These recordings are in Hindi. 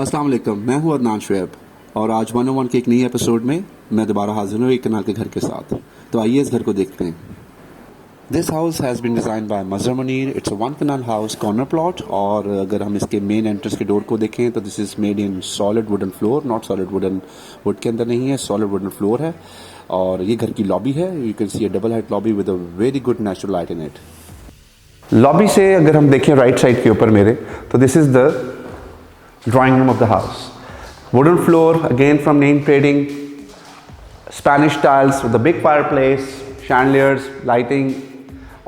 अस्सलाम वालेकुम, मैं हूं अदनान शुएब और आज 101 के एक नई एपिसोड में मैं दोबारा हाजिर हूं एक कनाल के घर के साथ। तो आइए इस घर को देखते हैं। This house has been design by Mazhar Munir. It's a 1 kanal house corner plot और अगर हम इसके मेन एंट्रेंस के डोर को देखें तो this is made in solid wooden floor, not solid wooden wood के अंदर नहीं है, सॉलिड वुडन फ्लोर है। और ये घर की लॉबी है। You can see a double height lobby with a very good natural light in it. Lobby से अगर हम देखें राइट साइड के ऊपर मेरे, तो this is the drawing room of the house. Wooden floor, again from name trading, Spanish tiles with a big fireplace, chandeliers, lighting.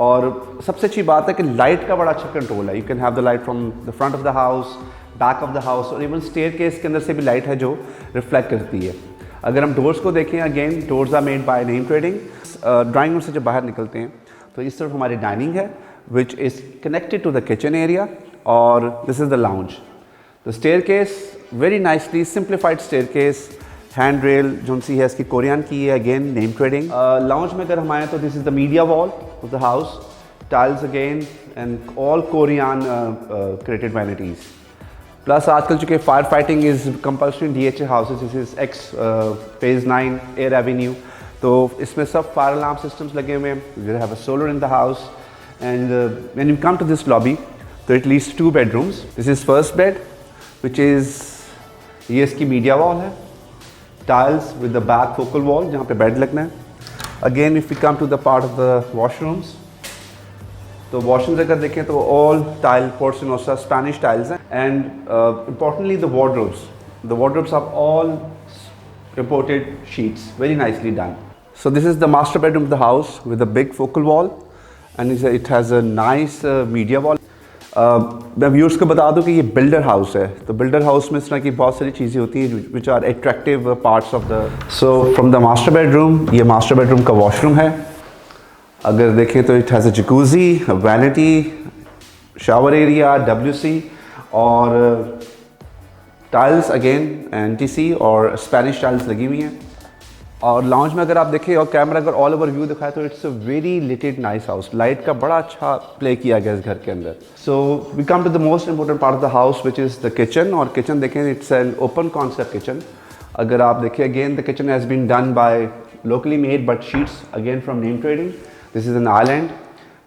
और सबसे अच्छी बात है कि लाइट का बड़ा अच्छा कंट्रोल है। You can have the light from the front of the house, back of the house और इवन स्टेयरकेस के अंदर से भी लाइट है जो रिफ्लेक्ट करती है। अगर हम डोर्स को देखें, again doors are made by name trading. Drawing room से जब बाहर निकलते हैं तो इस तरफ हमारी डाइनिंग है which is connected to the kitchen area और this is the lounge. The staircase, very nicely simplified staircase, handrail जो सी है इसकी कोरियन की है, again name trading. Lounge में अगर हम आए तो this is the media wall of the house, tiles again and all Korean created vanities. Plus आजकल चूँकि fire fighting is compulsory in DHA houses, this is X phase 9 Air Avenue, तो इसमें सब fire alarm systems लगे हुए हैं. We have a solar in the house and when you come to this lobby, so it leads to 2 bedrooms. This is first bed. Which is ये इसकी मीडिया वॉल है, tiles with the back focal wall जहाँ पे बेड लगना है। Again if we come to the part of the washrooms, तो वॉशरूम्स अगर देखें तो all tile Porcelanosa Spanish tiles हैं and importantly the wardrobes are all imported sheets, very nicely done. So this is the master bedroom of the house with a big focal wall and it has a nice media wall. मैं व्यूअर्स को बता दूं कि ये बिल्डर हाउस है, तो बिल्डर हाउस में इस तरह की बहुत सारी चीज़ें होती हैं which are attractive parts of the. So from the master bedroom, ये मास्टर बेडरूम का वॉशरूम है। अगर देखें तो it has a jacuzzi, vanity, shower area, WC और टाइल्स अगेन NTC और स्पेनिश टाइल्स लगी हुई हैं। और लाउंज में अगर आप देखें और कैमरा अगर ऑल ओवर व्यू दिखाए तो it's a very lighted nice house. Light का बड़ा अच्छा प्ले किया गया इस घर के अंदर। So we come to the most important part of the house which is the kitchen. और किचन देखें, it's an open concept kitchen. अगर आप देखें again the kitchen has been done by locally made but sheets again from name trading. This is an island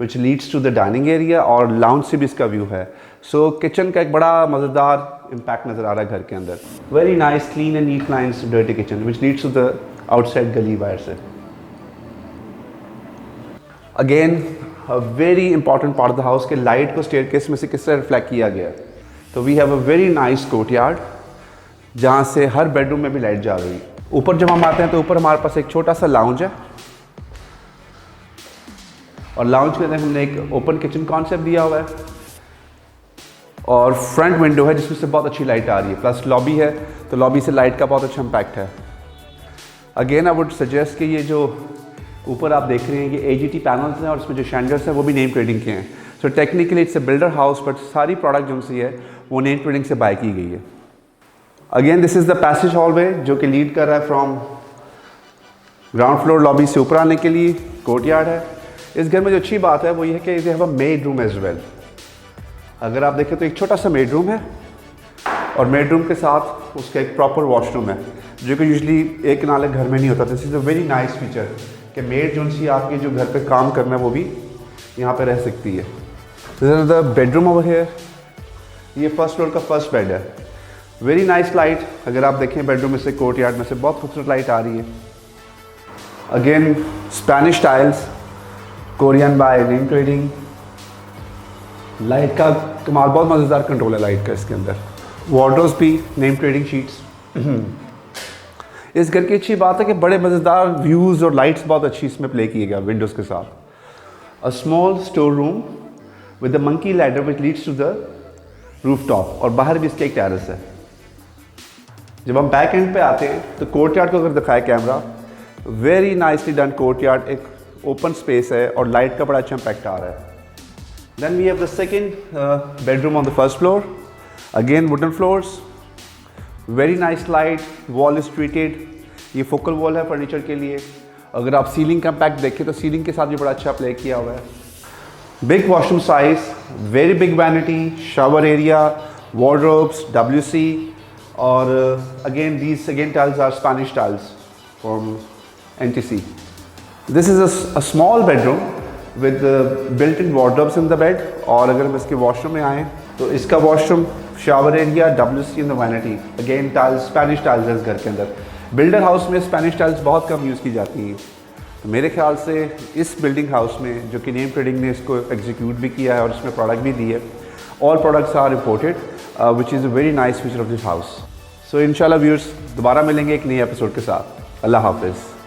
which leads to the dining area और लाउंज से भी इसका व्यू है। सो किचन का एक बड़ा मज़ेदार इम्पैक्ट नज़र आ रहा है घर के अंदर। Very nice clean and neat lines dirty kitchen which leads to the outside गली बाहर से। Again a very important part of the house के लाइट को स्टेयरकेस में से किस तरह रिफ्लेक्ट किया गया। तो we have a very nice courtyard जहाँ से हर बेडरूम में भी लाइट जा रही है। ऊपर जब हम आते हैं तो ऊपर हमारे पास एक छोटा सा लाउंज है और लाउंज के अंदर हमने एक ओपन किचन कॉन्सेप्ट दिया हुआ है और फ्रंट विंडो है जिसमें से बहुत अच्छी लाइट आ रही है। प्लस लॉबी है तो लॉबी से लाइट का बहुत अच्छा इम्पैक्ट है। अगेन आई वुड सजेस्ट कि ये जो ऊपर आप देख रहे हैं ये AGT पैनल्स हैं और इसमें जो शैंडल्स हैं वो भी नेम ट्रेडिंग के हैं। So technically it's a builder house but सारी प्रोडक्ट जो सी है वो नेम ट्रेडिंग से बाय की गई है। Again this is the passage hallway जो कि लीड कर रहा है फ्रॉम ग्राउंड फ्लोर लॉबी से ऊपर आने के लिए। कोर्टयार्ड है। इस घर में जो अच्छी बात है वो ये है कि इसे have a maid room as well. अगर आप देखें तो एक छोटा सा मेड रूम है और मेड रूम के साथ उसका एक प्रॉपर वॉशरूम है जो कि यूजली एक नाले घर में नहीं होता। This is a very nice feature कि मेड जो सी आपके जो घर पे काम करना है वो भी यहाँ पे रह सकती है। This is the bedroom over here. ये फर्स्ट फ्लोर का फर्स्ट बेड है। Very nice light. अगर आप देखें बेडरूम में से कोर्टयार्ड में से बहुत खूबसूरत लाइट आ रही है। Again Spanish tiles, Korean bye name trading. Light का कमाल, बहुत मज़ेदार कंट्रोल है लाइट का इसके अंदर। वार्डरोब्स भी नेम ट्रेडिंग शीट्स। इस घर की अच्छी बात है कि बड़े मज़ेदार व्यूज़ और लाइट्स बहुत अच्छी इसमें प्ले किए गए विंडोज़ के साथ। A small store room with the monkey ladder which leads to the roof top और बाहर भी इसका एक टेरेस है। जब हम बैक एंड पे आते हैं तो कोर्टयार्ड को अगर दिखाए camera, very nicely done courtyard. एक ओपन स्पेस है और लाइट का बड़ा अच्छा इम्पैक्ट आ रहा है। Then we have the second bedroom on the first floor. Again wooden floors, very nice light, wall is treated. ये फोकल वॉल है फर्नीचर के लिए। अगर आप सीलिंग का इम्पैक्ट देखें तो सीलिंग के साथ भी बड़ा अच्छा प्ले किया हुआ है। Big washroom size, very big vanity, shower area, wardrobes, WC और again these again tiles are Spanish tiles from NTC. This is a small bedroom with built-in wardrobes in the bed. और अगर हम इसके वॉशरूम में आएँ तो इसका washroom, shower area, WC in the vanity, again tiles, Spanish tiles है इस घर के अंदर। बिल्डर हाउस में स्पेनिश टाइल्स बहुत कम यूज़ की जाती हैं, तो मेरे ख्याल से इस बिल्डिंग हाउस में जो कि नेम ट्रेडिंग ने इसको एग्जीक्यूट भी किया है और इसमें प्रोडक्ट भी दी है, all products are imported, which is a very nice feature of this house. So इंशाल्लाह व्यूअर्स दोबारा मिलेंगे एक नए एपिसोड के साथ। अल्लाह हाफिज़।